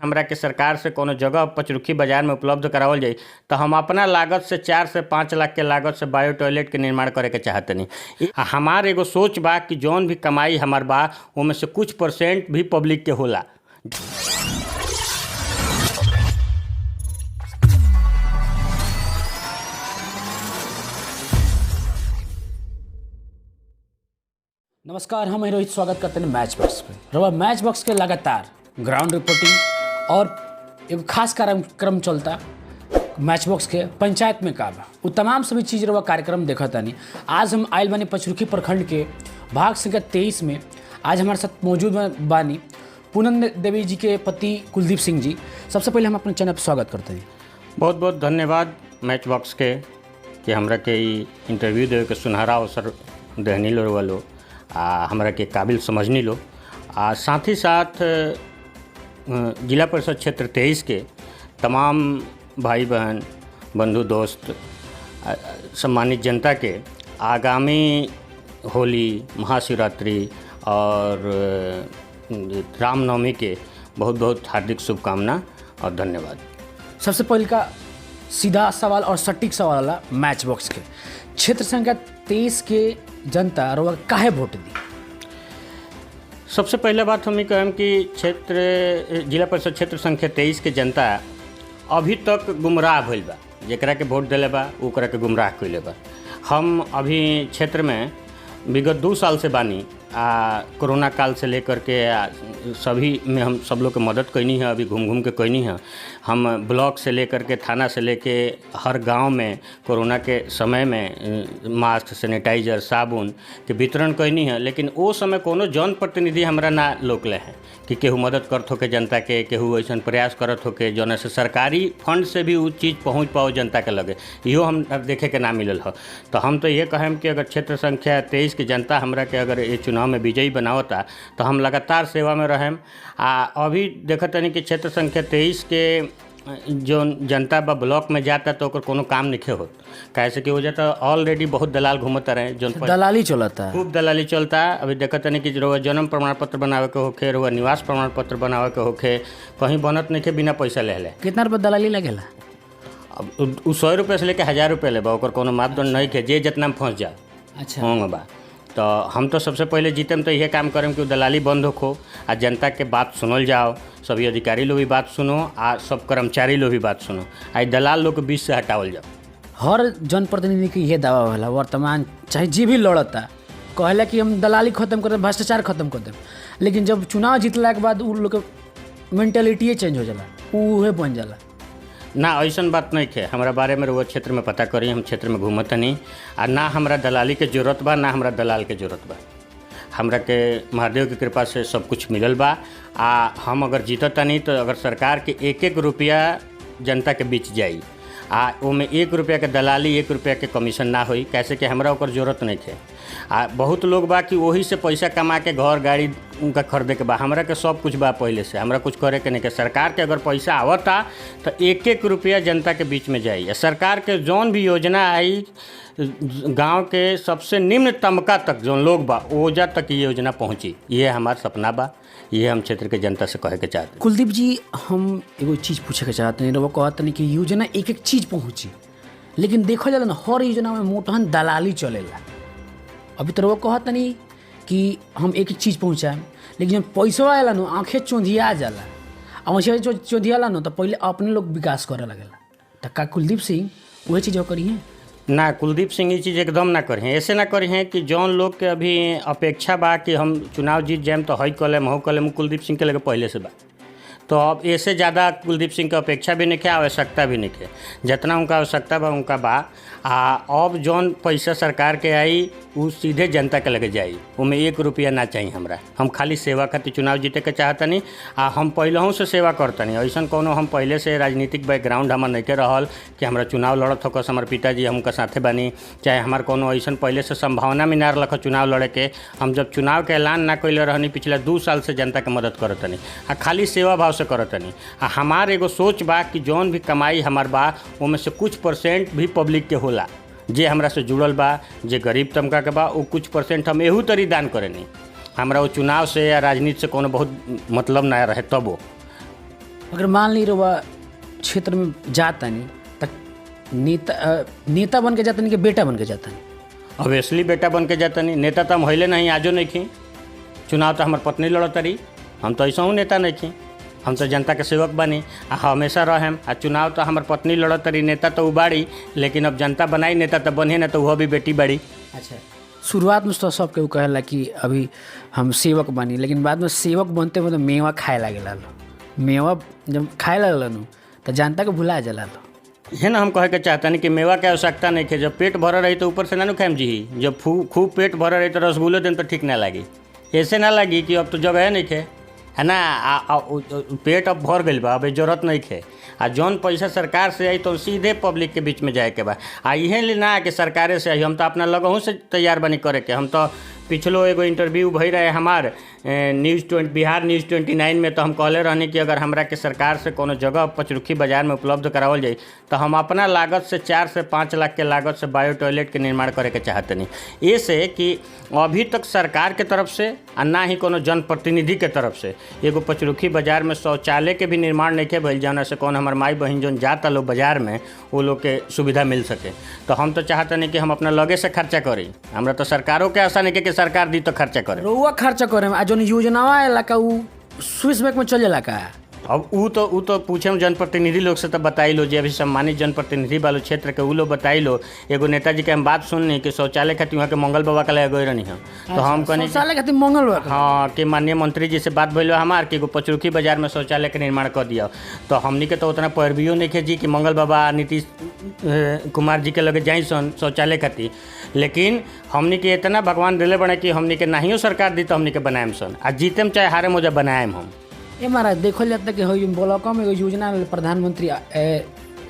हमरा के सरकार से कोनो जगह पचरुखी बाजार में उपलब्ध करावल जाई तो हम अपना लागत से 4 से 5 लाख के लागत से बायो टॉयलेट के निर्माण करे के चाहतनी। हमार एगो सोच बा कि जौन भी कमाई हमार बा ओमे से कुछ % भी पब्लिक के होला। नमस्कार, हम रोहित स्वागत करते हैं मैच बॉक्स पे। रवा मैच बॉक्स के लगातार ग्राउंड रिपोर्टिंग और एक खास कार्यक्रम चलता मैच बॉक्स के पंचायत में का बा वो तमाम सभी चीज़ रवा कार्यक्रम देखा तानी। आज हम आयल बानी पचरुखी प्रखंड के भाग संख्या 23 में। आज हमारे साथ मौजूद बानी पूनम देवी जी के पति कुलदीप सिंह जी। सबसे पहले हम अपने चैनल पर स्वागत करते हैं। बहुत बहुत धन्यवाद मैच बॉक्स के कि हमरा के इंटरव्यू देवे के सुनहरा अवसर देहनी लो वालो हमरा के काबिल समझनी लो। साथ ही साथ जिला परिषद क्षेत्र 23 के तमाम भाई बहन बंधु दोस्त सम्मानित जनता के आगामी होली, महाशिवरात्रि और रामनवमी के बहुत बहुत हार्दिक शुभकामना और धन्यवाद। सबसे पहले का सीधा सवाल और सटीक सवाल वाला मैच बॉक्स के क्षेत्र संख्या 23 के जनता रोवा काहे वोट दी? सबसे पहले बात हम ये कहम कि जिला परिषद क्षेत्र संख्या 23 के जनता अभी तक गुमराह भइल बा। जेकरा के वोट दिले बा ओकरा के गुमराह कइले बा। हम अभी क्षेत्र में विगत 2 साल से बानी। कोरोना काल से लेकर के सभी में हम सब लोग के मदद कैनी है। अभी घूम घूम के कैनी है। हम ब्लॉक से लेकर के थाना से लेके हर गांव में कोरोना के समय में मास्क, सैनिटाइजर, साबुन के वितरण कैनी है। लेकिन वो समय कोनो जनप्रतिनिधि हमरा ना लोकले हैं कि केहू मदद करत होके जनता के, केहू ऐसा प्रयास करत होके जौन से सरकारी फंड से भी वो चीज़ पहुँच पाओ जनता के लगे, इहो हम देखे के ना मिलल हो। तो हम तो ये कहम कि अगर क्षेत्र संख्या 23 के जनता हमरा के अगर ये चुनाव में विजयी बनावता तो हम लगातार सेवा में रहें। अभी देखत नहीं कि क्षेत्र संख्या 23 के जो जनता बा ब्लॉक में जाता तो ओकर कोनो काम नहीं होत। कैसे कि हो जाता ऑलरेडी बहुत दलाल घूमता रहे, जो दलाली चलता, खूब दलाली चलता। अभी देखत नहीं कि रोआ जन्म प्रमाण पत्र बनावे के होखे, रोआ निवास प्रमाण पत्र बनावे के होखे, कहीं बनत नहीं के बिना पैसा ले। कितना रुपये दलाली लगेला? अब 100 रुपये से लेके 1000 रुपये ले बा, ओकर कोनो मापदंड नहीं के जे जितना में फंस जा। अच्छा होंगे बा। तो हम तो सबसे पहले जीतम तो यह काम करें कि दलाली बंद हो आ जनता के बात सुनल जाओ। सभी अधिकारी लोग भी बात सुनो आ सब कर्मचारी लोग भी बात सुनो। आ दलाल लोग के बीच से हटावल जाओ। हर जनप्रतिनिधि के ये दावा होला वर्तमान चाहे जी भी लड़ता कहला कि हम दलाली खत्म कर दें, भ्रष्टाचार खत्म कर दें। लेकिन जब चुनाव जीतला के बाद उ लोग के मेंटेलिटी चेंज हो जाला, उहे बन जाला ना। ऐसा बात नहीं है। हमारा बारे में वो क्षेत्र में पता करी, हम क्षेत्र में घूमत नहीं। और ना हमरा दलाली के जरूरत बा, ना हमरा दलाल के जरूरत बा। हमरा के महादेव की कृपा से सब कुछ मिलल बा। हम अगर जीतत नहीं तो अगर सरकार के 1-1 रुपया जनता के बीच जाई ओमें 1 रुपया के दलाली, 1 रुपया के कमीशन ना होई। कैसे कि हमरा ओकर जरूरत नहीं है। बहुत लोग बा कि वही से पैसा कमा के घर गाड़ी उनका खरीदे के बा। हमरा के सब कुछ बा पहले से, हमरा कुछ करे के नहीं के। सरकार के अगर पैसा आवता तो 1-1 रुपया जनता के बीच में जाई। सरकार के जौन भी योजना आई गांव के सबसे निम्न तबका तक जो लोग बा ओजा तक ये योजना पहुँची। ये हमारा सपना बा, ये हम क्षेत्र के जनता से कहे के चाहते हैं। कुलदीप जी, हम एगो चीज़ पूछे के चाहते हैं। वो कहते हैं कि योजना एक चीज़ पहुँची, लेकिन देखा जाला ना हर योजना में मोटहन दलाली चलेला। अभी तो वो कहते नहीं कि हम एक चीज़ पहुँचाएं, लेकिन जब पैसा आएला ना आँखें चौंधिया जाला। और चौंधियाला ना तो पहले अपने लोग विकास करे लगेला। तो का कुलदीप सिंह वही चीज़ करी है ना? कुलदीप सिंह ये चीज़ एकदम ना करें। ऐसे ना करें कि जौन लोग के अभी अपेक्षा बा कि हम चुनाव जीत जाएम तो हई कलम हऊ कलम, कुलदीप सिंह के लगे पहले से बा। तो अब ऐसे ज़्यादा कुलदीप सिंह की अपेक्षा भी नहीं है, आवश्यकता भी नहीं है। जितना उनका आवश्यकता बा उनका बा। अब जौन पैसा सरकार के आई वो सीधे जनता के लगे जाई। उनमें 1 रुपया ना चाहिए हमरा। हम खाली सेवा खातिर चुनाव जीते के चाहतनी। हम पहलहू से सेवा करतनी। ऐसा कोनो हम पहले से राजनीतिक बैकग्राउंड हमार नहीं रहल कि हमरा चुनाव लड़त होकस हमार पिताजी हमका साथे बानी, चाहे हमार कोनो ऐसा पहले से संभावना में ना रख चुनाव लड़े के। हम जब चुनाव के ऐलान ना कैले रहनी पिछला 2 साल से जनता के मदद करतनी। खाली सेवा भाव से करतनी। हमार एगो सोच बा कि जौन भी कमाई हमार बा ओमे से कुछ % भी पब्लिक के होला। जे हमरा से जुड़ल बा, जे गरीब तबका के बा, वो कुछ % हम एहू तरी दान करेनी। हमरा वो चुनाव से या राजनीति से कोनो बहुत मतलब ना रहे। तबो अगर मान ली रहुआ क्षेत्र में जाता नहीं तक नेता बन के जाता नहीं कि बेटा बन के जाता नहीं? ऑब्वियसली बेटा बन के जाता नहीं, नेता तो हम होइले नहीं, आजो नहीं खी। चुनाव तो हमार पत्नी लड़त रही, हम तो ऐसा हूँ नेता नहीं खी, हम तो जनता के सेवक बनी आ हमेशा रहें। आ चुनाव तो हमार पत्नी लड़त रही, नेता तो उबाड़ी, लेकिन अब जनता बनाई नेता तो बने ना, तो वह भी बेटी बड़ी। अच्छा, शुरुआत में तो सब केहू कहेला कि अभी हम सेवक बनी, लेकिन बाद में सेवक बनते बनते मेवा खाए लागेला लो। मेवा जब खाए लगल नु तो जनता के भुला जाला लो। है ना, हम कहे के चाहता नहीं कि मेवा के आवश्यकता नहीं है। जब पेट भरल रही तो ऊपर से ना खाएम जी, जब खूब पेट भरल रही तो रसगुल्लो दिन तो ठीक ना लगी। ऐसे ना लगी कि अब तो जगह नहीं है ना, पेट अब भर गई बा, अब जरूरत नहीं है। आ जौन पैसा सरकार से आई तो सीधे पब्लिक के बीच में जाए के बा। आ इहे लिए ना कि सरकारे से आई, हम तो अपना लगहूँ से तैयार बनी करे के। हम तो पिछलो एगो इंटरव्यू भई रहे हमार बिहार न्यूज़ 29 में, तो हम कहले रहनी कि अगर हमरा के सरकार से कोनो जगह पचरुखी बाजार में उपलब्ध करावल जाए तो हम अपना लागत से 4 से 5 लाख के लागत से बायो टॉयलेट के निर्माण करे के चाहतनी। ऐसे कि अभी तक सरकार के तरफ से आ ना ही कोनो जनप्रतिनिधि के तरफ से एगो पचरुखी बाजार में शौचालय के भी निर्माण नहीं के भइल, जौना से कौन हमार माई बहन जौन जाता लोग बाजार में वो लोग के सुविधा मिल सके। तो हम तो चाहतनी कि हम अपना लगे से खर्चा करी, हमरा तो सरकारों के आशा नहीं कि सरकार दी तो खर्चा करे। रउआ खर्चा करे में जौन योजनावा आएला का उ स्विस बैंक में चल जाला का? अब ऊ तो पूछे जनप्रतिनिधि लोग से तो बताई लो, जो अभी सम्मानित जनप्रतिनिधि वालों क्षेत्र के ऊ लोग बताई लो। एगो नेताजी के हम बात सुननी कि शौचालय खातिर वहाँ के मंगल बाबा का लगे रहनी है, तो हम कहनी शौचालय खातिर मंगल बाबा, हाँ, कि माननीय मंत्री जी से बात भइल हमार कि एगो पचरुखी बाजार में शौचालय के निर्माण कर दिया। तो हमनी के तो उतना पैरवियो नहीं है जी कि मंगल बाबा नीतीश कुमार जी के लगे जाई शौचालय खातिर, लेकिन हमनी के इतना भगवान दिले बने कि हमनी के नाहियो सरकार दी तो हमनी के बनाएम सन, आ जीतेम चाहे हारे मुझे बनाएम हम। ये महाराज देखल जाता कि ब्लॉक में एगो योजना प्रधानमंत्री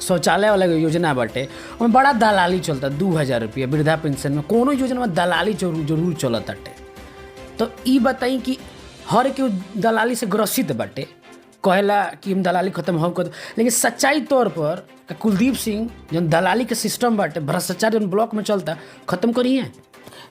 शौचालय वाला योजना बाटे, उसमें बड़ा दलाली चलता। 2000 रुपया वृद्धा पेंशन में कोनो योजना में दलाली जरूर चलत बाटे। तो ई बताई कि हर एक दलाली से ग्रसित बाटे, कहेला कि हम दलाली खत्म हो कर, लेकिन सच्चाई तौर पर कुलदीप सिंह जौन दलाली के सिस्टम बाटे, भ्रष्टाचार जौन ब्लॉक में चलता, खत्म करिए,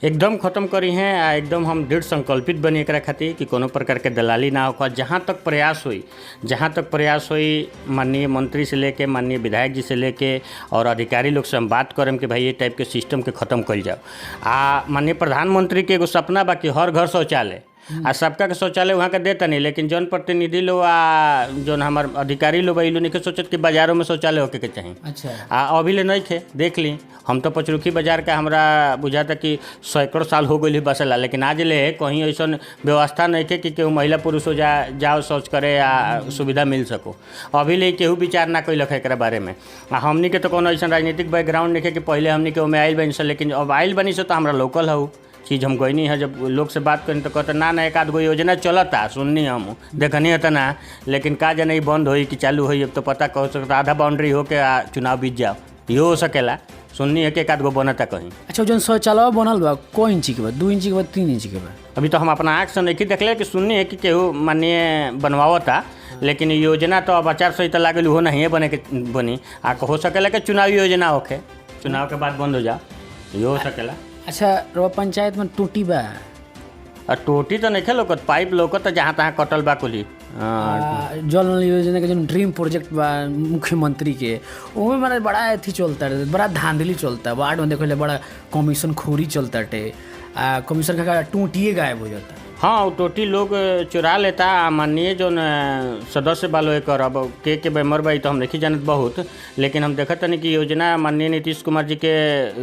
एकदम खत्म करी हैं। आ एकदम हम दृढ़ संकल्पित बनी एक खातिर कि कोनो प्रकार के दलाली ना हो। जहाँ तक प्रयास हुई माननीय मंत्री से लेके माननीय विधायक जी से लेके और अधिकारी लोग से हम बात करें कि भाई ये टाइप के सिस्टम के ख़त्म कल जाओ। आ माननीय प्रधानमंत्री के एगो सपना बा कि हर घर शौचालय, आ सबका के शौचालय वहाँ के देता नहीं, लेकिन जौन प्रतिनिधि लोग आ जौन हमार अधिकारी लोग ई लोग नहीं सोचत कि बाजारों में शौचालय होके के चाहिए। अच्छा, आ अभी ले नहीं थे, देख ली हम तो पचरुखी बाजार का हमरा बुझाता कि सैकड़ों साल हो गई बसला, लेकिन आज ले कहीं ऐसा व्यवस्था नहीं थे कि केहू महिला पुरुष हो जाओ शौच करे या सुविधा मिल सको। अभी ले केहू विचार ना कैलक है एक बारे में। आ हमनी के तो कोनो ऐसा राजनीतिक बैकग्राउंड नहीं है कि पहले हमनी के ओमे आइल बनी से, लेकिन अब आइल बनी से तो हमरा लोकल हो चीज़ हम गई नहीं है। जब लोग से बात करें तो कहते ना एक आध गो योजना चलता, सुननी हम देखनी है ना, लेकिन का जाने बंद होई कि चालू होई, अब तो पता कह सकता आधा बाउंड्री हो के चुनाव बीत जाओ, ये हो सकेला। सुननी है कि एक आध गो बनता कहीं। अच्छा, जौन शौचालय बनल बा को इंची के बा, 2 इंची के बा, 3 इंची के बा? अभी तो हम अपना आँख से नहीं देखले कि सुननी है कि केहू माननीय बनवावता, लेकिन योजना तो अब आचार संहिता लागल हो नहीं बने के बनी। आ हो सकेला कि चुनावी योजना होके चुनाव के बाद बंद हो जाओ, ये हो सकेला। अच्छा, रो पंचायत में टूटी बा? और टोटी तो नहीं लोकत, पाइप लोकत जहाँ तहाँ कटल बा कुली। जल नल योजना के जो ड्रीम प्रोजेक्ट बा मुख्यमंत्री के, उनमें मैंने बड़ा अथी चलता है, बड़ा धांधली चलता है। वार्ड में देखो बड़ा कमीशन खोरी चलता है, कमीशन का टूटिए गायब हो जाता है। हाँ, वो टोटी लोग चुरा लेता। माननीय जो सदस्य बालो एक अब के बेमर भाई तो हम नहीं जानत बहुत, लेकिन हम देखत नहीं कि योजना माननीय नीतीश कुमार जी के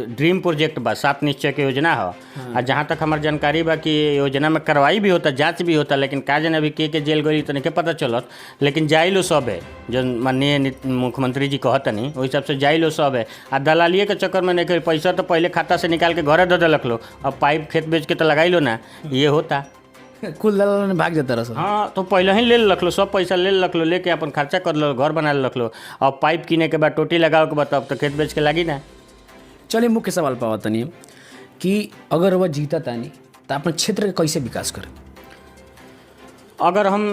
ड्रीम प्रोजेक्ट बा, 7 निश्चय के योजना हो। और जहाँ तक हमार जानकारी बा कि योजना में कार्रवाई भी होता, जांच भी होता, लेकिन का जाने अभी के जेल गई तो नहीं पता चलत। लेकिन जाई लो सब है जो माननीय मुख्यमंत्री जी कहत नहीं, वही हिसाब से जाई लो सब है। आ दलालिए के चक्कर में नहीं, पैसा तो पहले खाता से निकाल के घरे दे दिलक लो, अब पाइप खेत बेच के तो लगाई लो ना, ये होता। कुल दलाल ने भाग जाता रहा। हाँ, तो पहले ही ले रख लो, सब पैसा ले रख लो, लेके अपन खर्चा कर लो, घर बना रख लो। और पाइप किने के बाद टोटी लगाओ के बाद तब तो खेत बेच के लगी ना। चलिए मुख्य सवाल पावा तनी कि अगर वह जीता तानी तो अपने क्षेत्र का कैसे विकास करें? अगर हम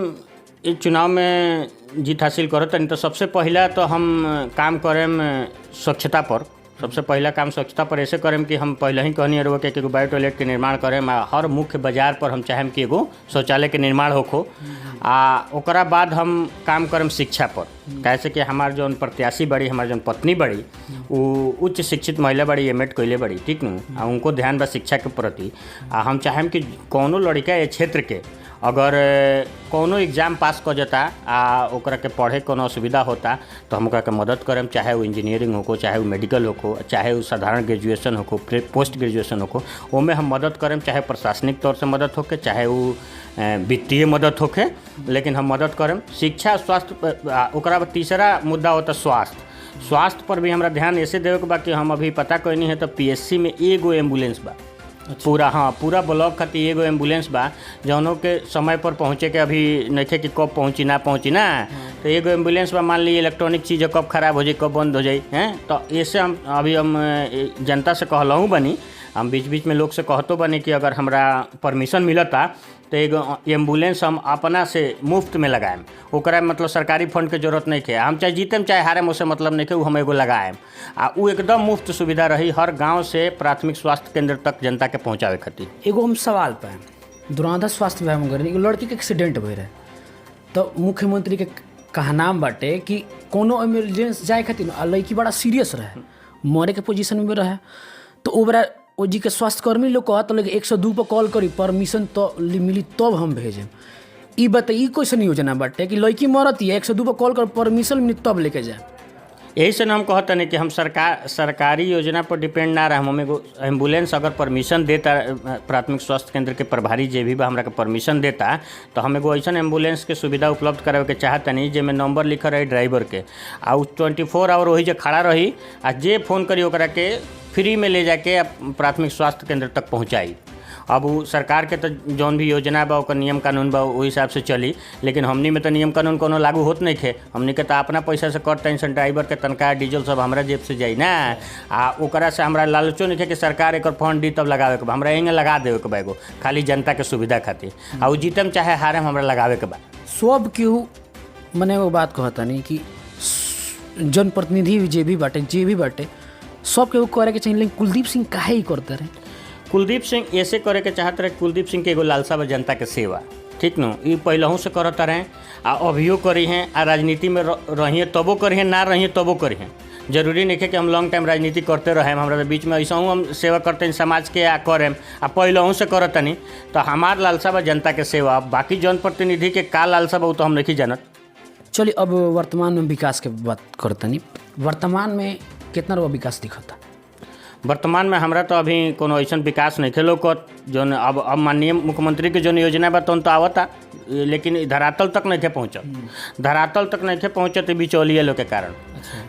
इस चुनाव में जीत हासिल करत तनी तो सबसे पहला तो हम काम करें स्वच्छता पर। सबसे पहला काम स्वच्छता पर ऐसे करें कि हम पहले ही कहनी रहो कि एगो बायो टॉयलेट के निर्माण करें, हर मुख्य बाजार पर हम चाहें कि एगो शौचालय के निर्माण होखो। ओकरा बाद हम काम करम शिक्षा पर, कैसे कि हमार जौन प्रत्याशी बड़ी, हमार जौन पत्नी बड़ी, वो उच्च शिक्षित महिला बड़ी, एमएड कइले बड़ी, ठीक न, उनको ध्यान बा शिक्षा के प्रति। हम चाहें कि कौनो लड़का ये क्षेत्र के अगर कोनो एग्ज़ाम पास कर जाता ओकरा के पढ़े कोनो असुविधा होता तो हम ओकरा के मदद करम, चाहे वो इंजीनियरिंग हो, चाहे वो मेडिकल हो, चाहे वो साधारण ग्रेजुएशन हो, पोस्ट ग्रेजुएशन हो, ओमे हम मदद करम, चाहे प्रशासनिक तौर से मदद होके, चाहे वो वित्तीय मदद होके, लेकिन हम मदद करम। शिक्षा, स्वास्थ्य, ओकरा बाद तीसरा मुद्दा होता स्वास्थ्य। स्वास्थ्य पर भी हमरा ध्यान ऐसे देवे के बा कि हम अभी पता कइनी है तो पीएससी में एगो एम्बुलेंस बा। पूरा, हाँ, पूरा ब्लॉक खातिर एगो एम्बुलेंस बा जौनों के समय पर पहुँचे के अभी नइखे कि कब पहुँची ना तो एगो एम्बुलेंस बा। मान ली इलेक्ट्रॉनिक चीज़ कब खराब हो जाए, कब बंद हो जाए, हैं, तो ऐसे हम जनता से कहलहूँ बनी, हम बीच बीच में लोग से कहतो बनी कि अगर हमरा परमिशन मिलता तो एगो एम्बुलेंस हम अपना से मुफ्त में लगाएम। ओकरा मतलब सरकारी फंड के जरूरत नहीं है, हम चाहे जीतेम चाहे हारेम उससे मतलब नहीं है, वो हम एगो लगाएम। वो एकदम मुफ्त सुविधा रही हर गांव से प्राथमिक स्वास्थ्य केंद्र तक जनता के पहुँचावे खातिर। एगो हम सवाल पे दुराधा स्वास्थ्य विभाग में एगो लड़की के एक्सीडेंट भई रहे तो मुख्यमंत्री के कहनाम बाटे कि कोनो इमरजेंसी जाए खातिर, लड़की बड़ा सीरियस रहे, मरे के पोजीशन में रहे, तो ओकरा ओ जी के स्वास्थ्यकर्मी लोग कहत लोग 102 पर कॉल करी, परमिशन तो मिली तब हम भेजें। ई बताइए कैसन योजना बाटे कि लड़की मरती है 102 पर कॉल कर, परमिशन मिली तब लेके जाए? यही से ना हम कहते हैं कि हम सरकारी योजना पर डिपेंड ना रहे। हम एगो एम्बुलेंस अगर परमिशन देता, प्राथमिक स्वास्थ्य केंद्र के प्रभारी जे भी बा हमरा के परमिशन देता, तो हम एगो ऐसा एम्बुलेंस के सुविधा उपलब्ध करावे के चाहतनी जेमें नंबर लिखल रही ड्राइवर के, आ 24 आवर वही जे खड़ा रही, आ जे फोन करी ओकरा के फ्री में ले जाके प्राथमिक स्वास्थ्य केंद्र तक पहुँचाई। अब वो सरकार के तो जौन भी योजना बा ओकर नियम कानून बा वही हिसाब से चली, लेकिन हमनी में तो नियम कानून कोनो लागू होत नहीं थे। हमनी के तो अपना पैसा से कर टेंशन, ड्राइवर के तनख्वाह डीजल सब हमरा जेब से जाई ना। ओकरा से हमरा लालचो नहीं है कि सरकार एक फंड दी तब लगावे के बा, हमरा एंगे लगा देवे के बा एगो खाली जनता के सुविधा खातिर। वो जीतम चाहे हारम हमरा लगावे के बा। सब केहू मने वो बात कहता नहीं कि जनप्रतिनिधि जे भी बाटे सब केहू करे के चाहिए, लेकिन कुलदीप सिंह काहे ही करते रहे? कुलदीप सिंह ऐसे करे के चाहते रहे। कुलदीप सिंह के एगो लालसा बा जनता के सेवा, ठीक न, ये पहलहू से करता रहे आ अभियो करी हैं। आ राजनीति में रहिए तबो करी हैं, ना रहिए तबो करी हैं। जरूरी नहीं है कि हम लॉन्ग टाइम राजनीति करते रहे। हमारा बीच में ऐसा हम सेवा करते हैं समाज के आ करें आ पहलहू से करतनी, तो हमार लालसा बा जनता के सेवा। बाकी जनप्रतिनिधि के का लालसा बा तो हम नहीं जानत। चलिए अब वर्तमान में विकास के बात करतनी। वर्तमान में कितना रुपया विकास दिखता? वर्तमान में हमरा तो अभी कोनो ऐसा विकास नहीं थे लोग जौन अब माननीय मुख्यमंत्री के जौन योजना बा तो आवता, लेकिन धरातल तक नहीं थे पहुँचत। धरातल तक नहीं थे पहुँचत बिचौलिए लोग के कारण।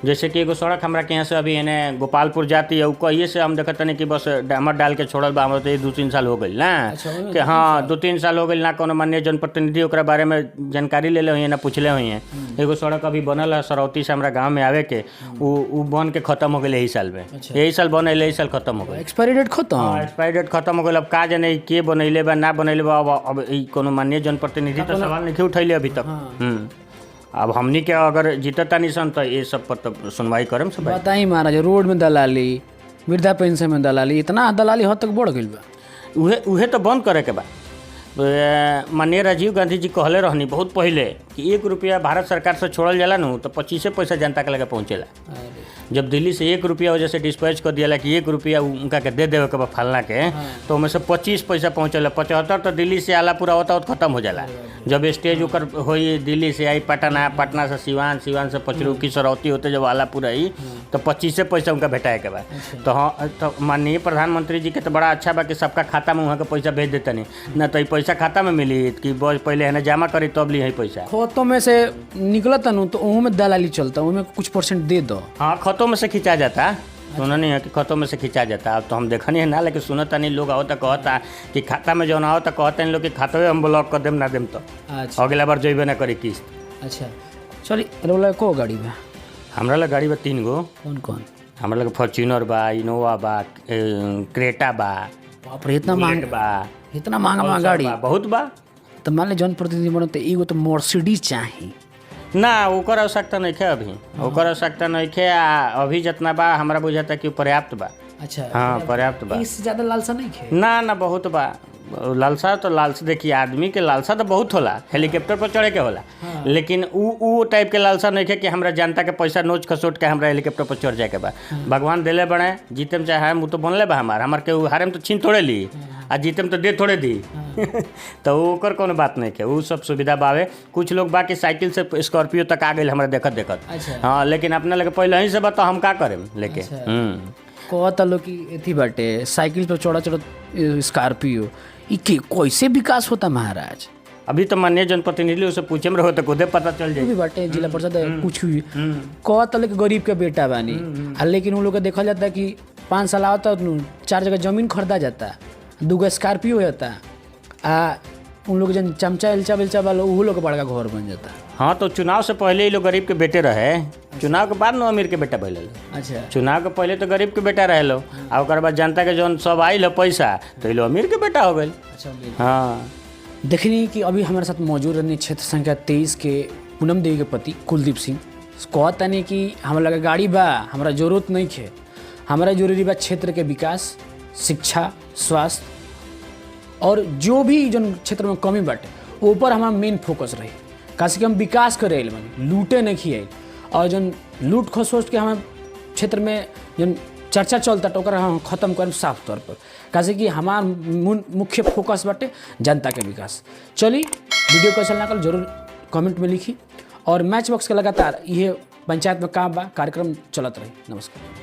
जैसे कि एगो सड़क हमरा के यहाँ से अभी इन्हें गोपालपुर जाती है, कहिए से हम देखते नहीं कि बस डामर डाल के छोड़ल बा। हमरा तो 2-3 साल हो गई ना कि हाँ 2-3 साल हो गई ना कोनो माननीय जनप्रतिनिधि ओकरा बारे में जानकारी ले हुई है ना पूछले हुई हैं। एगो सड़क अभी बनल है सरौती से हमरा गाँव में आवे के, वो बन के खत्म हो गई यही साल में। यही साल बनल, यही साल खत्म हो गई। एक्सपायरी डेट खत्म? एक्सपायरी डेट खत्म हो गई। अब का जाने के बनैले बा ना बनैले बा। अब कोनो माननीय जनप्रतिनिधि तो सवाल नहीं उठैले अभी तक। अब हमनी के अगर जीतता निशन तो ये सब पर तो सुनवाई करम सब। बताई महाराज, रोड में दलाली, वृद्धा पेंशन में दलाली, इतना दलाली हद तक बढ़ गई बा। उहे तो बंद करे के बा। माननीय राजीव गांधी जी कहले रहनी बहुत पहले कि 1 रुपया भारत सरकार से छोड़ल जाला न तो 25 पैसा जनता के लगे पहुँचेला। जब दिल्ली से 1 रुपया वजह से डिस्पैच कर दिया कि 1 रुपया उनका के दे देवे के बा फलना के, तो उनमें से 25 पैसा पहुँचेला। 75 तो दिल्ली से आला पूरा होता तो खत्म हो जाला। जब स्टेज ओकर होई दिल्ली से आई पटना, पटना से सिवान, सिवान से पचरुखी सरौती होते जब आला पूरा आई तो 25 पैसा उनका भेटाए के बा। तो हाँ, तो माननीय प्रधानमंत्री जी के तो बड़ा अच्छा बा कि सबका खाता में वहाँ के पैसा भेज देते नहीं ना, तो पैसा खाता में मिली कि पहले है ना जमा करी तब ली है पैसा। खातों में से निकलता न तो उनमें दलाली चलता, उनमें कुछ % दे दो। हाँ, खातों में से खिंचा जाता। सुना नहीं है कि खातों में से खिंचा जाता। अब तो हम देखा नहीं है ना, लेकिन सुनता नहीं लोग आवता कहता कि खाता में जो ना होता कहते हैं लोग कि खाते हम ब्लॉक कर देम ना देम तो अगला बार जेबे ना करी किस्त। अच्छा चलिए, रोला को गाड़ी बा? हमरा लग गाड़ी बा 3 गो। कौन कौन? हमरा लग फॉर्च्यूनर बा, इनोवा बा, क्रेटा बा। बाप रे, इतना महंगा बा? इतना महंगा गाड़ी बहुत बा। तो मान ली जनप्रतिनिधि बनो तो एगो तो मर्सिडीज चाहिए। ना ओकर आवश्यकता नहीं है अभी, ओकर आवश्यकता नहीं है। अभी जितना बा हमरा बुझाता कि पर्याप्त बा। अच्छा हाँ पर्याप्त बा। इससे ज़्यादा लालसा नहीं है। ना बहुत बा लालसा। तो लालसा देखिए, आदमी के लालसा तो बहुत होला, हेलीकॉप्टर पर चढ़े के होला। लेकिन ऊ टाइप के लालसा नहीं है कि हमरा जनता के पैसा नोच खसोट के हमरा हेलीकॉप्टर पर चढ़ जाए के बा। भगवान दिले बने, जीतम चाहे हम तो बनले बा हमार के हारे में तो छीन थोड़े ली आ जीतम तो दे थोड़े दी। तो ओकर कोनो बात नहीं है, ऊ सब सुविधा बावे। कुछ लोग बाकी साइकिल से स्कॉर्पियो तक आ गए हमरा देखत। अच्छा। हाँ लेकिन अपने लगे पहले ही से बता हम का करें लेके। कहता लोग कि एथी बाटे साइकिल पर चढ़ा स्कॉर्पियो, ई के कैसे विकास होता महाराज? अभी तो माननीय जनप्रतिनिधि से पूछे में रहो तो खुदे पता चल जाए। भी बाटे जिला परिषद कुछ भी कहता लोग गरीब के बेटा बानी, लेकिन उन लोग के देखा जाता है कि 5 साल आता 4 जगह जमीन खरीदा जाता, 2 स्कॉर्पियो होता, आ उन लोग जन चमचा एलचा बेलचा वाला वो लोग बड़का घर बन जाता। हाँ तो चुनाव से पहले ही लोग गरीब के बेटे रहे, चुनाव के बाद न अमीर के बेटा भैल। अच्छा चुनाव के पहले तो गरीब के बेटा रहे लो, आ ओकर बाद जनता के जौन सब आइल पैसा तो ये लो अमीर के बेटा हो गए। अच्छा हाँ देखनी कि अभी हमारे साथ मौजूद रहनी क्षेत्र संख्या 23 के पूनम देवी के पति कुलदीप सिंह। कहता नहीं कि हमारा लगा गाड़ी बा, हमारा जरूरत नहीं है, हमारा जरूरी बा क्षेत्र के विकास, शिक्षा, स्वास्थ्य और जो भी जन क्षेत्र में कमी बाटे ऊपर हमारा मेन फोकस रही। काशी कि हम विकास करे आइल बानी, लूटे नहीं खिए। और जन लूट खसोच के हमारे क्षेत्र में जन चर्चा चलता तो ओकरा हम खत्म करब साफ तौर पर। काशी कि हमार मुख्य फोकस बाटे जनता के विकास। चली वीडियो कैसा लागल जरूर कमेंट में लिखी, और मैच बॉक्स के लगातार ये पंचायत में काम बा कार्यक्रम चलत रही। नमस्कार।